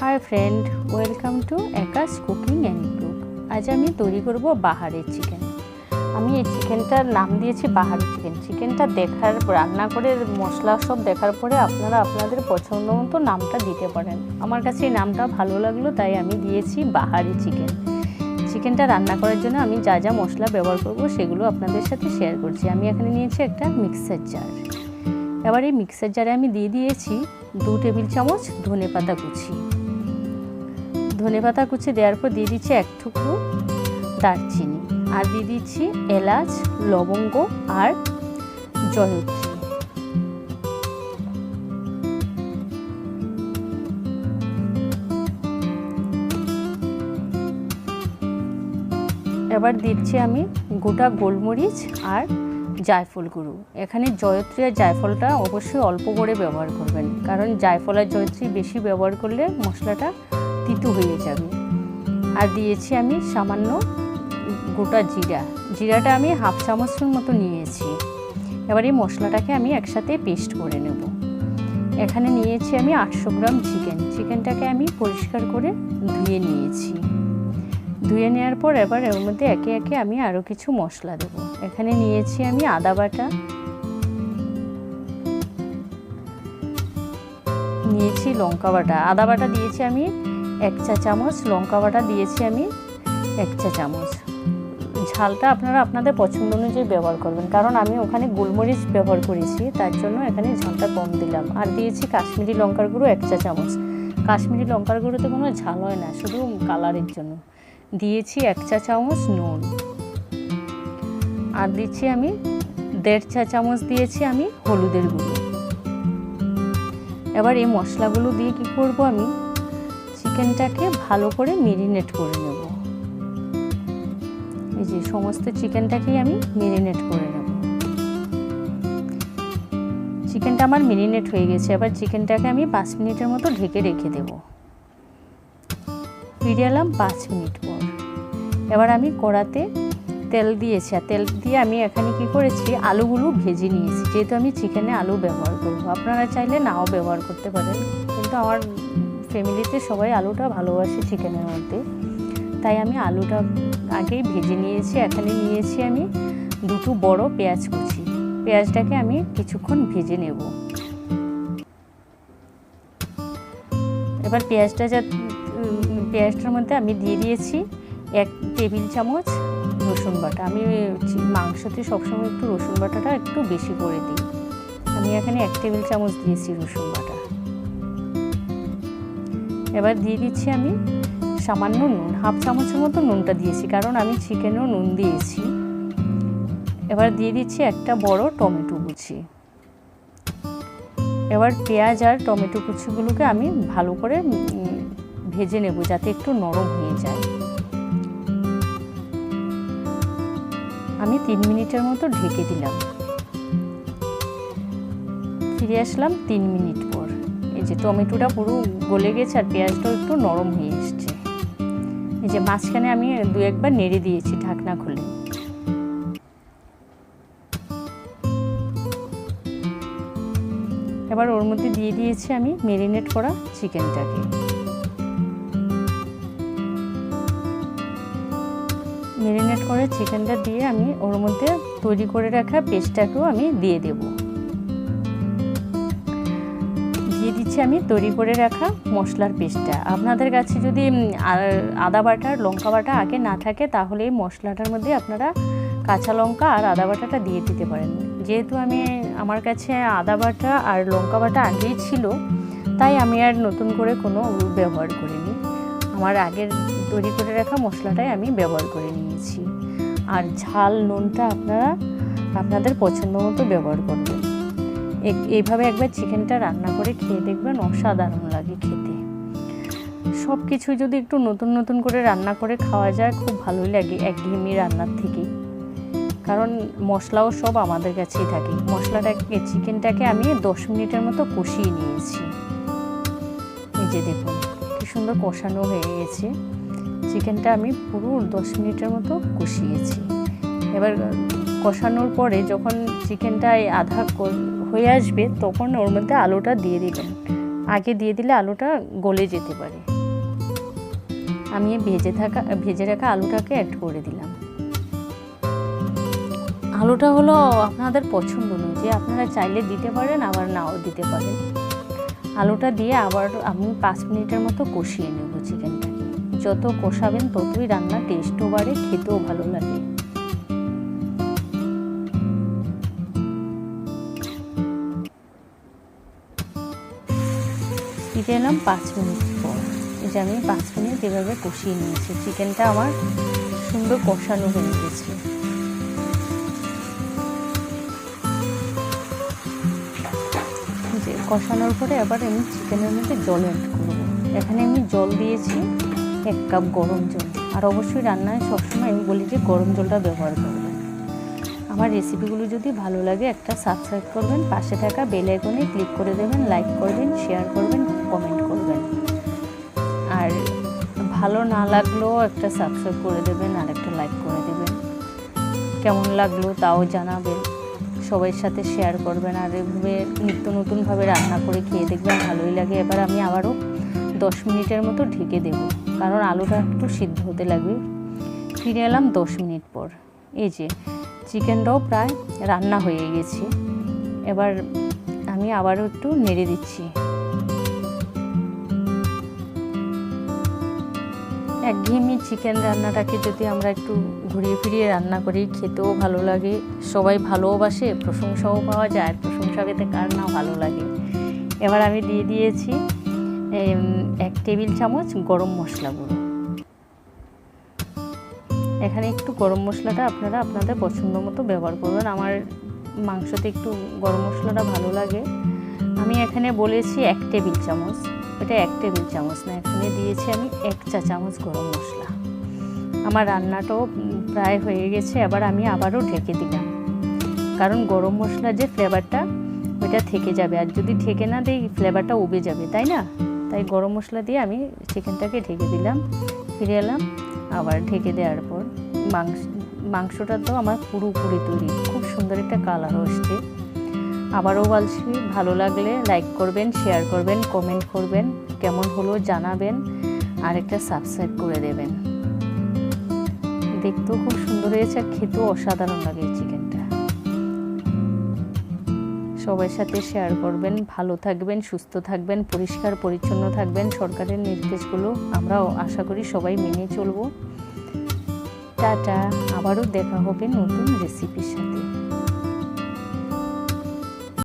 High friend, welcome to একাস cooking and cook. আজ আমি তৈরি করব বাহারের চিকেন। আমি এই চিকেনটার নাম দিয়েছি বাহারি চিকেন। চিকেনটা রান্না করে মশলা সব দেখার পরে আপনারা আপনাদের পছন্দ মতো নামটা দিতে পারেন। আমার কাছে এই নামটা ভালো লাগলো, তাই আমি দিয়েছি বাহারি চিকেন। চিকেনটা রান্না করার জন্য আমি যা যা মশলা ব্যবহার করব সেগুলো আপনাদের সাথে শেয়ার করছি। আমি এখানে নিয়েছি একটা মিক্সার জার। এবার এই মিক্সার জারে আমি দিয়ে দিয়েছি 2 টেবিল চামচ ধনেপাতা কুচি। ধনেপাতা কুচি দেওয়ার পর দিয়ে দিচ্ছি 1 টুকরো দারচিনি, আর দিয়ে দিচ্ছি এলাচ, লবঙ্গ আর জয়ত্রী। এবার দিচ্ছি আমি গোটা গোলমরিচ আর জায়ফল গুঁড়ো। এখানে জয়ত্রী আর জায়ফলটা অবশ্যই অল্প করে ব্যবহার করবেন, কারণ জায়ফল আর জয়ত্রী বেশি ব্যবহার করলে মশলাটা তিতো হয়ে যাবে। আর দিয়েছি আমি সামান্য গোটা জিরাটা আমি হাফ চামচের মতো নিয়েছি। এবার এই মশলাটাকে আমি একসাথে পেস্ট করে নেব। এখানে নিয়েছি আমি 800 গ্রাম চিকেনটাকে আমি পরিষ্কার করে ধুয়ে নিয়েছি। ধুয়ে নেওয়ার পর এবার এর মধ্যে একে একে আমি আরও কিছু মশলা দেব। এখানে নিয়েছি আমি আদা বাটা, নিয়েছি লঙ্কা বাটা। আদা বাটা দিয়েছি আমি 1 চা চামচ, লঙ্কা বাটা দিয়েছি আমি 1 চা চামচ। ঝালটা আপনারা আপনাদের পছন্দ অনুযায়ী ব্যবহার করবেন, কারণ আমি ওখানে গোলমরিচ ব্যবহার করেছি, তার জন্য এখানে ঝালটা কম দিলাম। আর দিয়েছি কাশ্মীরি লঙ্কার গুঁড়ো 1 চা চামচ। কাশ্মীরি লঙ্কার গুঁড়োতে কোনো ঝাল হয় না, শুধু কালারের জন্য। দিয়েছি 1 চা চামচ নুন, আর দিচ্ছি আমি 1.5 চা চামচ দিয়েছি আমি হলুদের গুঁড়ো। এবার এই মশলাগুলো দিয়ে কি করব, আমি চিকেনটাকে ভালো করে মেরিনেট করে নেব। এই যে সমস্ত চিকেনটাকেই আমি মেরিনেট করে নেব। চিকেনটা আমার মেরিনেট হয়ে গেছে। এবার চিকেনটাকে আমি 5 মিনিটের মতো ঢেকে রেখে দেব। ফিরে এলাম 5 মিনিট পর। এবার আমি কড়াতে তেল দিয়েছি, আর তেল দিয়ে আমি এখানে কি করেছি, আলুগুলো ভেজে নিয়েছি। যেহেতু আমি চিকেনে আলু ব্যবহার করব, আপনারা চাইলে নাও ব্যবহার করতে পারেন, কিন্তু আমার ফ্যামিলিতে সবাই আলুটা ভালোবাসে চিকেনের মধ্যে, তাই আমি আলুটা আগেই ভেজে নিয়েছি। এখানে নিয়েছি আমি 2 বড় পেঁয়াজ কুচি। পেঁয়াজটাকে আমি কিছুক্ষণ ভেজে নেব। এবার পেঁয়াজটার মধ্যে আমি দিয়ে দিয়েছি 1 টেবিল চামচ রসুন বাটা। আমি মাংসতে সবসময় একটু রসুন বাটাটা একটু বেশি করে দিই। আমি এখানে 1 টেবিল চামচ দিয়েছি রসুন বাটা। এবার দিয়ে দিচ্ছি আমি সামান্য নুন, হাফ চামচের মতো নুনটা দিয়েছি, কারণ আমি চিকেনেও নুন দিয়েছি। এবার দিয়ে দিচ্ছি একটা বড় টমেটো কুচি। এবার পেঁয়াজ আর টমেটো কুচিগুলোকে আমি ভালো করে ভেজে নেব, যাতে একটু নরম হয়ে যায়। আমি 3 মিনিটের মতো ঢেকে দিলাম। ফিরে আসলাম 3 মিনিট পর। এই যে টমেটোটা পুরো গলে গেছে আর পেঁয়াজটাও একটু নরম হয়ে এসছে। এই যে মাঝখানে আমি 2-1 বার নেড়ে দিয়েছি ঢাকনা খুলে। এবার ওর মধ্যে দিয়ে দিয়েছি আমি মেরিনেট করা চিকেনটাকে। মেরিনেট করে চিকেনটা দিয়ে আমি ওর মধ্যে তৈরি করে রাখা পেস্টটাকেও আমি দিয়ে দেব। দিয়ে দিচ্ছি আমি তৈরি করে রাখা মশলার পেস্টটা। আপনাদের কাছে যদি আদা বাটা আর লঙ্কা বাটা আগে না থাকে, তাহলে এই মশলাটার মধ্যে আপনারা কাঁচা লঙ্কা আর আদা বাটাটা দিয়ে দিতে পারেন। যেহেতু আমার কাছে আদা বাটা আর লঙ্কা বাটা আগেই ছিল, তাই আমি আর নতুন করে কোনো ব্যবহার করিনি। আমার আগের তৈরি করে রাখা মশলাটাই আমি ব্যবহার করে নিয়েছি। আর ঝাল নুনটা আপনারা আপনাদের পছন্দ মতো ব্যবহার করবেন। এইভাবে একবার চিকেনটা রান্না করে খেয়ে দেখবেন, অসাধারণ লাগে খেতে। সব কিছু যদি একটু নতুন নতুন করে রান্না করে খাওয়া যায়, খুব ভালোই লাগে একঘেয়েমি রান্নার থেকে, কারণ মশলাও সব আমাদের কাছেই থাকে। চিকেনটাকে আমি 10 মিনিটের মতো কষিয়ে নিয়েছি। এই যে দেখুন কি সুন্দর কষানো হয়ে গেছে। চিকেনটা আমি পুরো 10 মিনিটের মতো কষিয়েছি। এবার কষানোর পরে যখন চিকেনটা আধা হয়ে আসবে, তখন ওর মধ্যে আলুটা দিয়ে দিবেন। আগে দিয়ে দিলে আলুটা গলে যেতে পারে। আমি ভেজে রাখা আলুটাকে অ্যাড করে দিলাম। আলুটা হলো আপনাদের পছন্দ অনুযায়ী, আপনারা চাইলে দিতে পারেন আবার নাও দিতে পারেন। আলুটা দিয়ে আবার আমি 5 মিনিটের মতো কষিয়ে নেব চিকেনটাকে। যত কষাবেন ততই রান্নার টেস্টও বাড়ে, খেতেও ভালো লাগে। ফিরে এলাম 5 মিনিট পর। এই যে আমি 5 মিনিট এভাবে কষিয়ে নিয়েছি। চিকেনটা আমার সুন্দর কষানো হয়ে গেছে। যে কষানোর পরে আবার আমি চিকেনের মধ্যে জল অ্যাড করব। এখানে আমি জল দিয়েছি 1 কাপ গরম জল। আর অবশ্যই রান্নায় সবসময় আমি বলি যে গরম জলটা ব্যবহার করবেন। আমার রেসিপিগুলো যদি ভালো লাগে একটা সাবস্ক্রাইব করবেন, পাশে থাকা বেল আইকনে ক্লিক করে দেবেন, লাইক করবেন, শেয়ার করবেন, কমেন্ট করবেন। আর ভালো না লাগলেও একটা সাবস্ক্রাইব করে দেবেন আর একটা লাইক করে দেবেন। কেমন লাগলো তাও জানাবেন, সবার সাথে শেয়ার করবেন। আর এভাবে নিত্য নতুনভাবে রান্না করে খেয়ে দেখবেন ভালোই লাগে। এবার আমি আবারও 10 মিনিটের মতো ঢেকে দেব, কারণ আলুটা একটু সিদ্ধ হতে লাগবে। ফিরে এলাম 10 মিনিট পর। এই যে চিকেনটাও প্রায় রান্না হয়ে গেছে। এবার আমি আবারও একটু নেড়ে দিচ্ছি। একঘেয়েমি চিকেন রান্নাটাকে যদি আমরা একটু ঘুরিয়ে ফিরিয়ে রান্না করি, খেতেও ভালো লাগে, সবাই ভালোবাসে, প্রশংসাও পাওয়া যায়। আর প্রশংসা পেতে কার না ভালো লাগে। এবার আমি দিয়ে দিয়েছি 1 টেবিল চামচ গরম মশলা গুঁড়ো। এখানে একটু গরম মশলাটা আপনারা আপনাদের পছন্দ মতো ব্যবহার করবেন। আমার মাংসতে একটু গরম মশলাটা ভালো লাগে। আমি এখানে বলেছি 1 টেবিল চামচ, এটা 1 টেবিল চামচ না, এখানে দিয়েছি আমি 1 চা চামচ গরম মশলা। আমার রান্নাটাও প্রায় হয়ে গেছে। এবার আমি আবারও ঢেকে দিলাম, কারণ গরম মশলার যে ফ্লেভারটা ওইটা থেকে যাবে। আর যদি ঢেকে না দিই ফ্লেভারটা উবে যাবে, তাই না? তাই গরম মশলা দিয়ে আমি চিকেনটাকে ঢেকে দিলাম। ফিরে এলাম আবার ঢেকে দেওয়ার পর। মাংসটা তো আমার পুরোপুরি তৈরি, খুব সুন্দর একটা কালারও আসছে। আবারও বলছি, ভালো লাগলে লাইক করবেন, শেয়ার করবেন, কমেন্ট করবেন, কেমন হলো জানাবেন, আর একটা সাবস্ক্রাইব করে দেবেন। দেখতেও খুব সুন্দর হয়েছে, আর খেতেও অসাধারণ লাগে এই চিকেনটা। সবার সাথে শেয়ার করবেন। ভালো থাকবেন, সুস্থ থাকবেন, পরিষ্কার পরিচ্ছন্ন থাকবেন। সরকারের নির্দেশগুলো আমরাও আশা করি সবাই মেনে চলব। টাটা, আবারও দেখা হবে নতুন রেসিপির সাথে।